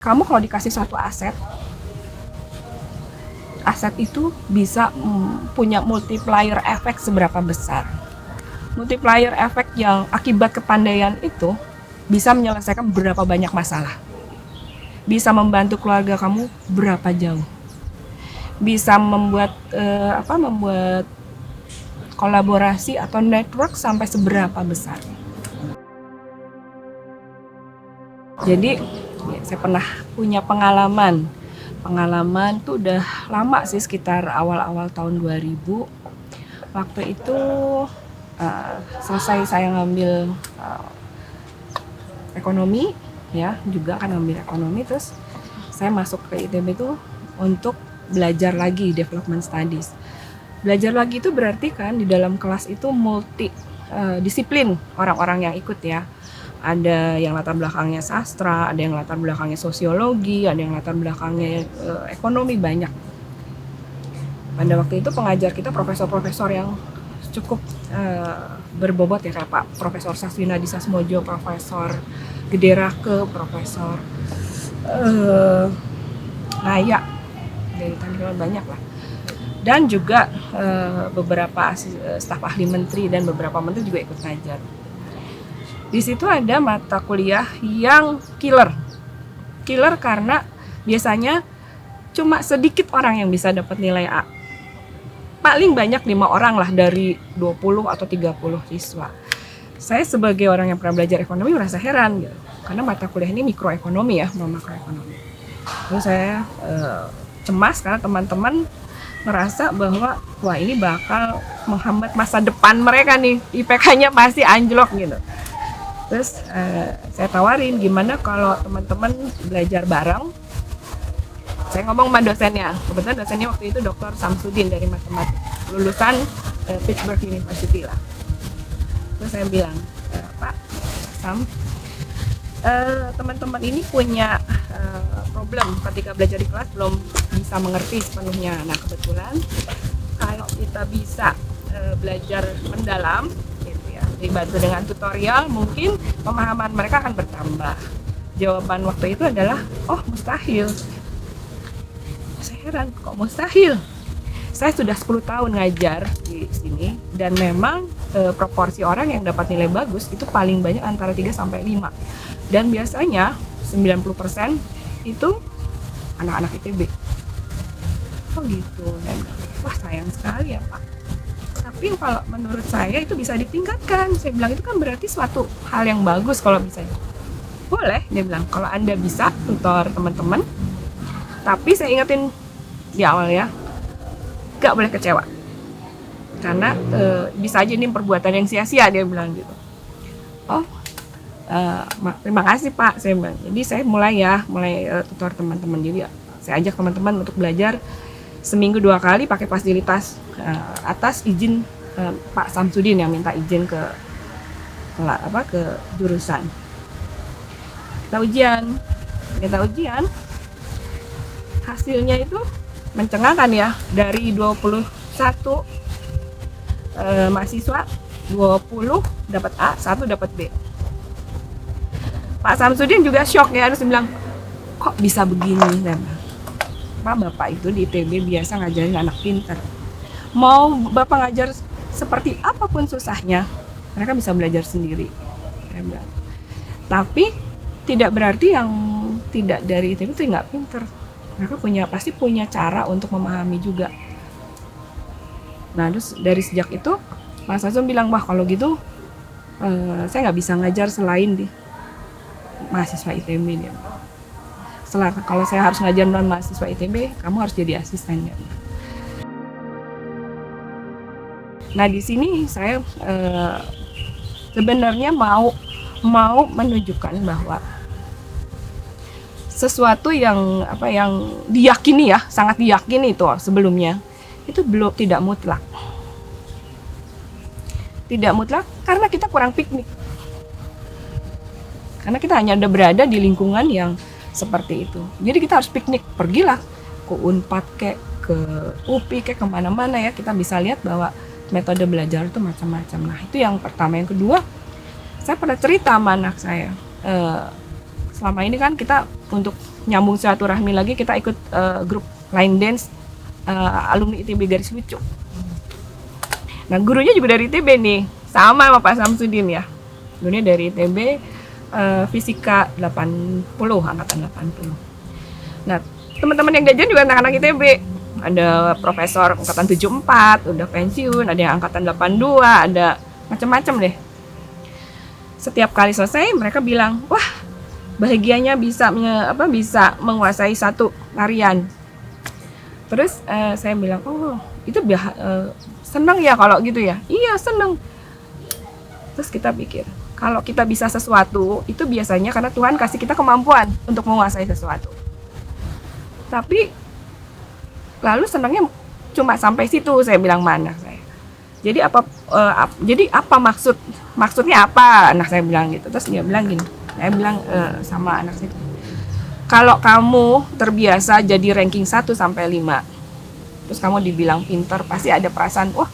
Kamu kalau dikasih satu aset itu bisa punya multiplier efek seberapa besar. Multiplier efek yang akibat kepandaian itu bisa menyelesaikan berapa banyak masalah. Bisa membantu keluarga kamu berapa jauh. Bisa membuat membuat kolaborasi atau network sampai seberapa besar. Jadi saya pernah punya pengalaman tuh udah lama sih, sekitar awal-awal tahun 2000. Waktu itu selesai saya ngambil ekonomi ya, juga kan ngambil ekonomi, terus saya masuk ke ITB itu untuk belajar lagi development studies. Belajar lagi itu berarti kan di dalam kelas itu multi disiplin orang-orang yang ikut ya. Ada yang latar belakangnya sastra, ada yang latar belakangnya sosiologi, ada yang latar belakangnya ekonomi, banyak. Pada waktu itu pengajar kita profesor-profesor yang cukup berbobot ya, kayak Pak Profesor Saswina Disasmojo, Profesor Gede Rake, Profesor Naya, dari Tangerang, banyak lah. Dan juga beberapa staf ahli menteri dan beberapa menteri juga ikut ngajar. Di situ ada mata kuliah yang killer karena biasanya cuma sedikit orang yang bisa dapat nilai A. Paling banyak 5 orang lah dari 20 atau 30 siswa. Saya sebagai orang yang pernah belajar ekonomi merasa heran gitu, karena mata kuliah ini mikroekonomi ya, makroekonomi. Terus saya cemas karena teman-teman merasa bahwa wah, ini bakal menghambat masa depan mereka nih, IPK-nya pasti anjlok gitu. Terus saya tawarin, gimana kalau teman-teman belajar bareng. Saya ngomong sama dosennya, kebetulan dosennya waktu itu Dr. Samsudin dari matematik, lulusan Pittsburgh University lah. Terus saya bilang, Pak Sam, teman-teman ini punya problem ketika belajar di kelas, belum bisa mengerti sepenuhnya. Nah kebetulan kalau kita bisa belajar mendalam, dibantu dengan tutorial, mungkin pemahaman mereka akan bertambah. Jawaban waktu itu adalah, oh mustahil. Saya heran, kok mustahil? Saya sudah 10 tahun ngajar di sini, dan memang proporsi orang yang dapat nilai bagus itu paling banyak antara 3-5. Dan biasanya 90% itu anak-anak ITB. Oh gitu. Dan, wah sayang sekali ya Pak. Tapi kalau menurut saya itu bisa ditingkatkan. Saya bilang itu kan berarti suatu hal yang bagus kalau bisa. Boleh, dia bilang, kalau Anda bisa tutor teman-teman. Tapi saya ingetin di awal ya, gak boleh kecewa. Karena bisa aja ini perbuatan yang sia-sia, dia bilang gitu. Oh, terima kasih Pak, saya bilang. Jadi saya mulai tutor teman-teman. Jadi saya ajak teman-teman untuk belajar seminggu 2 kali pakai fasilitas atas izin Pak Samsudin yang minta izin ke jurusan. Kita ujian, hasilnya itu mencengangkan ya. Dari 21 mahasiswa, 20 dapat A, 1 dapat B. Pak Samsudin juga shock ya, harus bilang, kok bisa begini? Pak, Bapak itu di ITB biasa ngajarin anak pintar. Mau Bapak ngajar seperti apapun susahnya, mereka bisa belajar sendiri. Tapi tidak berarti yang tidak dari ITB itu nggak pintar. Mereka pasti punya cara untuk memahami juga. Nah, terus dari sejak itu Mas Azum bilang, wah kalau gitu saya nggak bisa ngajar selain di mahasiswa ITB dia. Kalau saya harus ngajar non mahasiswa ITB, kamu harus jadi asistennya. Nah di sini saya sebenarnya mau menunjukkan bahwa sesuatu yang diyakini ya, sangat diyakini itu sebelumnya, itu tidak mutlak. Tidak mutlak karena kita kurang piknik. Karena kita hanya ada berada di lingkungan yang seperti itu. Jadi kita harus piknik, pergilah ke Unpad ke UPI kemana-mana ya, kita bisa lihat bahwa metode belajar itu macam-macam. Nah itu yang pertama. Yang kedua, saya pernah cerita sama anak saya, selama ini kan kita untuk nyambung silaturahmi lagi, kita ikut grup line dance alumni ITB Garis Lucu. Nah gurunya juga dari ITB nih, sama Pak Samsudin ya. Gurunya dari ITB, fisika 80, angkatan 80. Nah teman-teman yang jajan juga anak-anak ITB. Ada profesor angkatan 74, udah pensiun, ada yang angkatan 82, ada macam-macam deh. Setiap kali selesai mereka bilang, wah bahagianya bisa menguasai satu tarian. Terus saya bilang, oh itu seneng ya kalau gitu ya. Iya seneng. Terus kita pikir, kalau kita bisa sesuatu itu biasanya karena Tuhan kasih kita kemampuan untuk menguasai sesuatu. Tapi lalu senangnya cuma sampai situ, saya bilang mana saya. Jadi apa maksudnya apa? Anak saya bilang gitu. Terus dia bilang gini, saya bilang sama anak saya, kalau kamu terbiasa jadi ranking 1 sampai 5, terus kamu dibilang pintar, pasti ada perasaan, wah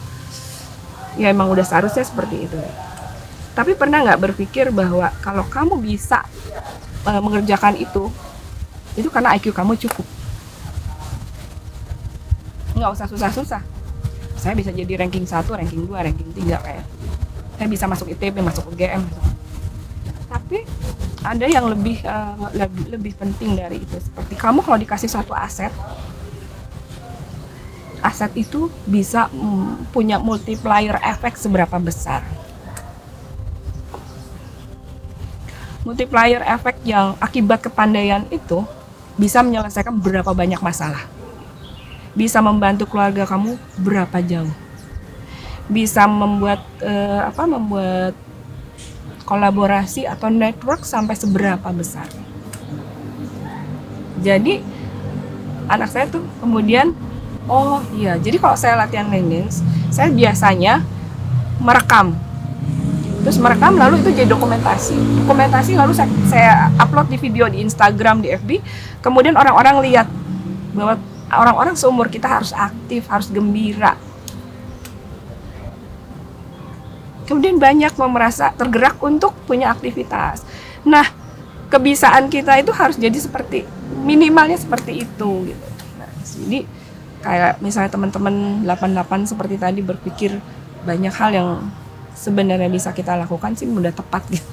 ya emang udah seharusnya seperti itu. Tapi pernah nggak berpikir bahwa kalau kamu bisa mengerjakan itu karena IQ kamu cukup. Nggak usah susah-susah. Saya bisa jadi ranking 1, ranking 2, ranking 3 kayak. Saya bisa masuk ITB, masuk UGM. Tapi ada yang lebih penting dari itu. Seperti kamu kalau dikasih satu aset itu bisa punya multiplier efek seberapa besar. Multiplier efek yang akibat kepandaian itu bisa menyelesaikan berapa banyak masalah. Bisa membantu keluarga kamu berapa jauh, bisa membuat kolaborasi atau network sampai seberapa besar. Jadi anak saya tuh kemudian, oh iya, jadi kalau saya latihan line dance, saya biasanya merekam, terus merekam lalu itu jadi dokumentasi lalu saya upload di video di Instagram, di FB, kemudian orang-orang lihat bahwa orang-orang seumur kita harus aktif, harus gembira. Kemudian banyak merasa tergerak untuk punya aktivitas. Nah, kebiasaan kita itu harus jadi minimalnya seperti itu gitu. Nah, jadi kayak misalnya teman-teman 88 seperti tadi berpikir banyak hal yang sebenarnya bisa kita lakukan sih udah tepat gitu.